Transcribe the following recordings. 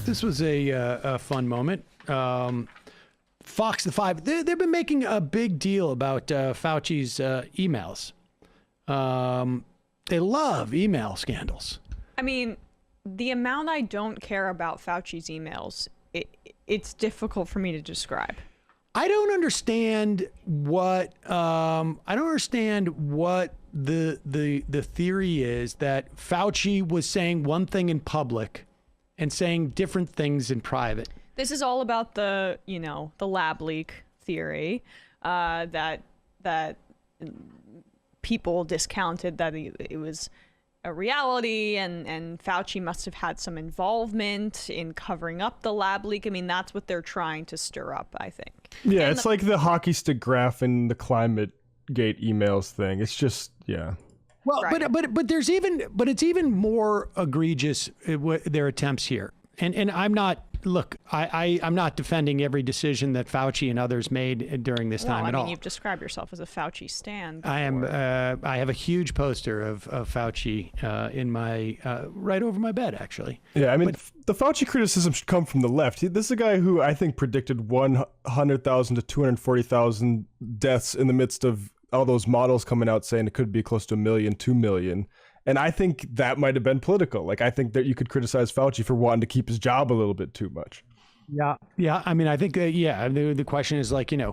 This was a fun moment. Fox the Five, they've been making a big deal about Fauci's emails. They love email scandals. I mean, the amount I don't care about Fauci's emails, it's difficult for me to describe. I don't understand what the theory is that Fauci was saying one thing in public and saying different things in private. This is all about the lab leak theory that people discounted that it was a reality, and Fauci must have had some involvement in covering up the lab leak. I mean, that's what they're trying to stir up, I think. Yeah, and it's like the hockey stick graph in the climate gate emails thing. It's just, yeah. Well, right. but it's even more egregious their attempts here. And I'm not. Look, I'm not defending every decision that Fauci and others made during this time at all. You've described yourself as a Fauci stan before. I am. I have a huge poster of Fauci in my right over my bed, actually. Yeah, I mean, the Fauci criticism should come from the left. This is a guy who I think predicted 100,000 to 240,000 deaths in the midst of all those models coming out saying it could be close to 1 million, 2 million. And I think that might have been political. Like, I think that you could criticize Fauci for wanting to keep his job a little bit too much. Yeah. Yeah. I mean, I think, the question is like, and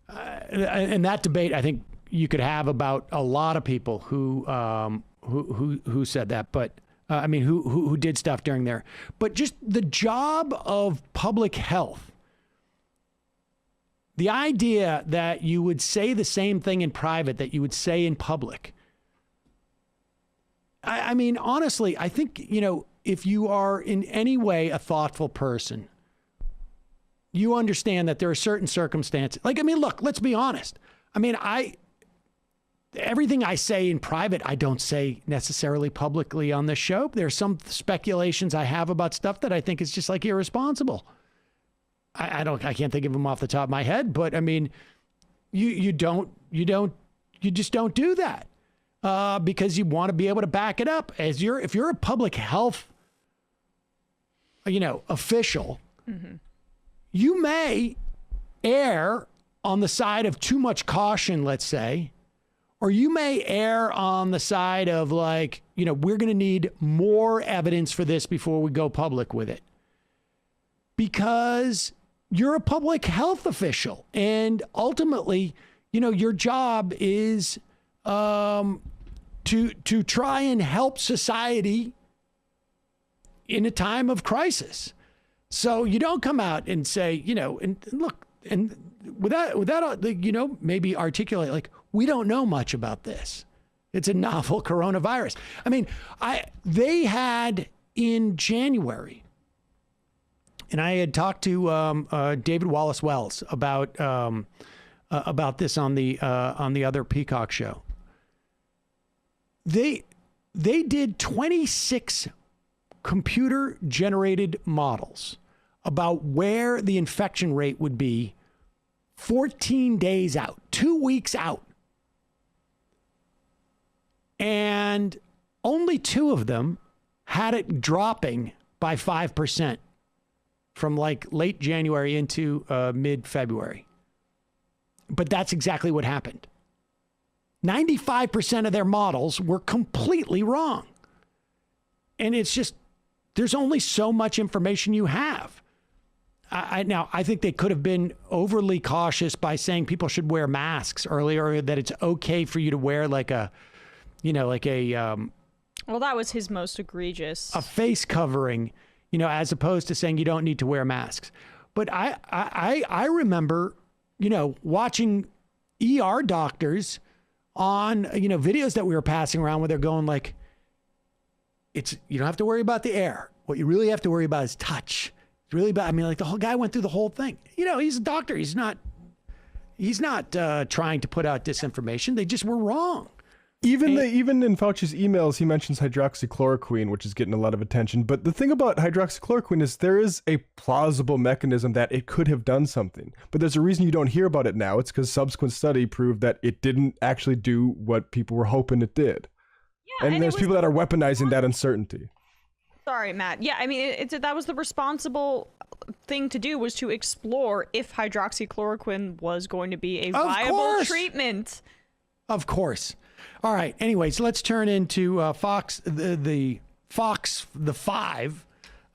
that debate, I think you could have about a lot of people who said that, but I mean, who did stuff during there, but just the job of public health. The idea that you would say the same thing in private that you would say in public. I mean, honestly, I think, if you are in any way a thoughtful person, you understand that there are certain circumstances. Like, I mean, look, let's be honest. I mean, everything I say in private, I don't say necessarily publicly on this show. There's some speculations I have about stuff that I think is just like irresponsible. I can't think of them off the top of my head, but I mean, you just don't do that. Because you want to be able to back it up if you're a public health, official, mm-hmm. You may err on the side of too much caution, let's say, or you may err on the side of like, we're going to need more evidence for this before we go public with it. Because you're a public health official and ultimately, your job is to try and help society in a time of crisis. So you don't come out and say, and look, and without maybe articulate like, we don't know much about this. It's a novel coronavirus. I mean, they had in January, and I had talked to David Wallace Wells about this on the other Peacock show. They did 26 computer-generated models about where the infection rate would be 14 days out, 2 weeks out. And only 2 of them had it dropping by 5% from like late January into mid-February. But that's exactly what happened. 95% of their models were completely wrong. And it's just, there's only so much information you have. Now, I think they could have been overly cautious by saying people should wear masks earlier, that it's okay for you to wear well, that was his most egregious. A face covering, as opposed to saying you don't need to wear masks. But I remember, watching ER doctors on, videos that we were passing around where they're going like, you don't have to worry about the air. What you really have to worry about is touch. It's really bad. I mean, like the whole guy went through the whole thing. He's a doctor. He's not trying to put out disinformation. They just were wrong. Even in Fauci's emails, he mentions hydroxychloroquine, which is getting a lot of attention. But the thing about hydroxychloroquine is there is a plausible mechanism that it could have done something. But there's a reason you don't hear about it now. It's because subsequent study proved that it didn't actually do what people were hoping it did. Yeah, and there's people that are weaponizing that uncertainty. Sorry, Matt. Yeah, I mean, that was the responsible thing to do, was to explore if hydroxychloroquine was going to be a viable treatment. Of course. All right. Anyways, let's turn into Fox, the Five.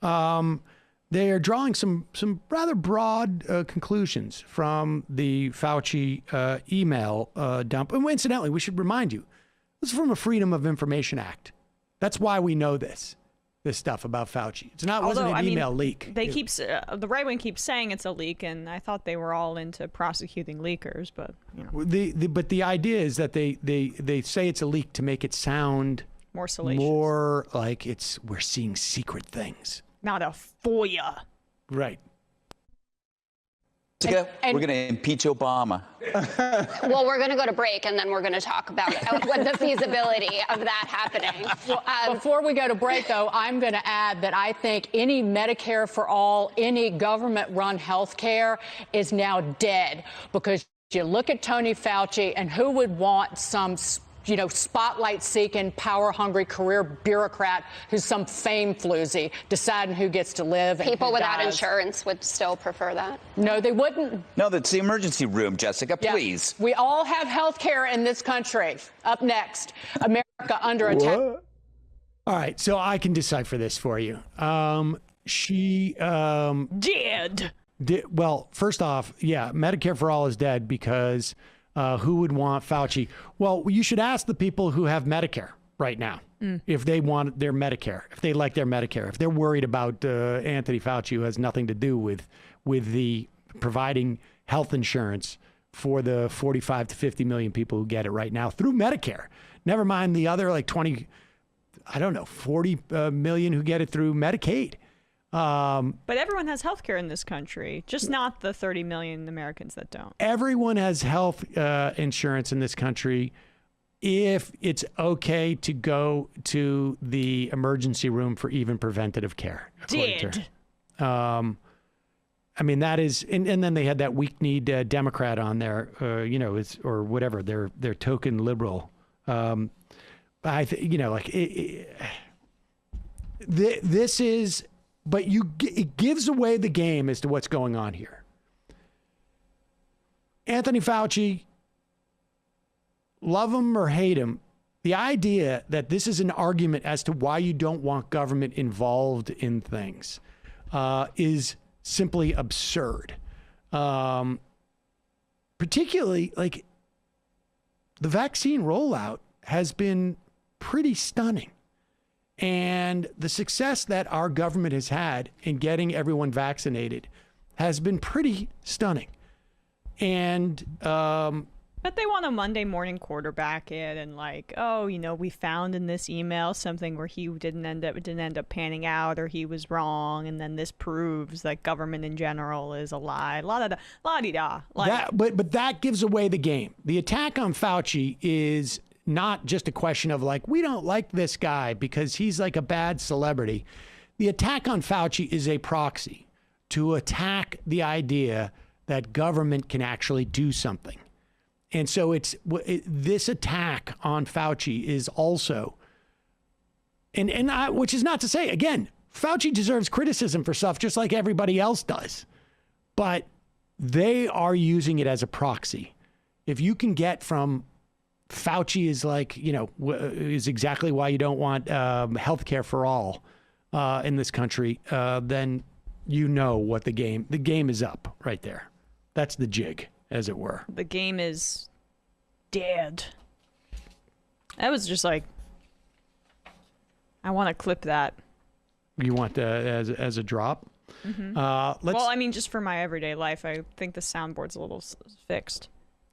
They are drawing some rather broad conclusions from the Fauci email dump. And incidentally, we should remind you, this is from a Freedom of Information Act. That's why we know this stuff about Fauci. Wasn't an email leak. The right wing keeps saying it's a leak, and I thought they were all into prosecuting leakers, but you know. But the idea is that they say it's a leak to make it sound more salacious, more like we're seeing secret things. Not a FOIA. Right. Jessica, we're going to impeach Obama. Well, we're going to go to break, and then we're going to talk about what the feasibility of that happening. Before we go to break, though, I'm going to add that I think any Medicare for all, any government-run health care is now dead, because you look at Tony Fauci, and who would want some spotlight-seeking, power-hungry career bureaucrat who's some fame floozy deciding who gets to live and people who without dies. Insurance would still prefer that. No, they wouldn't. No, that's the emergency room, Jessica, please. Yeah. We all have health care in this country. Up next, America under attack. What? All right, so I can decipher this for you. She dead. Well, first off, yeah, Medicare for all is dead because who would want Fauci? Well, you should ask the people who have Medicare right now if they want their Medicare, if they like their Medicare, if they're worried about Anthony Fauci, who has nothing to do with the providing health insurance for the 45 to 50 million people who get it right now through Medicare. Never mind the other 40 million who get it through Medicaid. But everyone has health care in this country, just not the 30 million Americans that don't. Everyone has health insurance in this country if it's okay to go to the emergency room for even preventative care. Did. I mean, that is, and then they had that weak-kneed Democrat on there, or whatever, their token liberal. This is... But it gives away the game as to what's going on here. Anthony Fauci, love him or hate him, the idea that this is an argument as to why you don't want government involved in things is simply absurd. Particularly, the vaccine rollout has been pretty stunning. And the success that our government has had in getting everyone vaccinated has been pretty stunning. And but they want a Monday morning quarterback it and we found in this email something where he didn't end up panning out, or he was wrong, and then this proves that government in general is a lie. La-di-da. But that gives away the game. The attack on Fauci is not just a question of we don't like this guy because he's like a bad celebrity. The attack on Fauci is a proxy to attack the idea that government can actually do something. And so this attack on Fauci is also, which is not to say, again, Fauci deserves criticism for stuff just like everybody else does, but they are using it as a proxy. If you can get from Fauci is exactly why you don't want healthcare for all in this country, then what the game is up right there. That's the jig, as it were. The game is dead. That was just I want to clip that. You want as a drop? Mm-hmm. Just for my everyday life, I think the soundboard's a little fixed.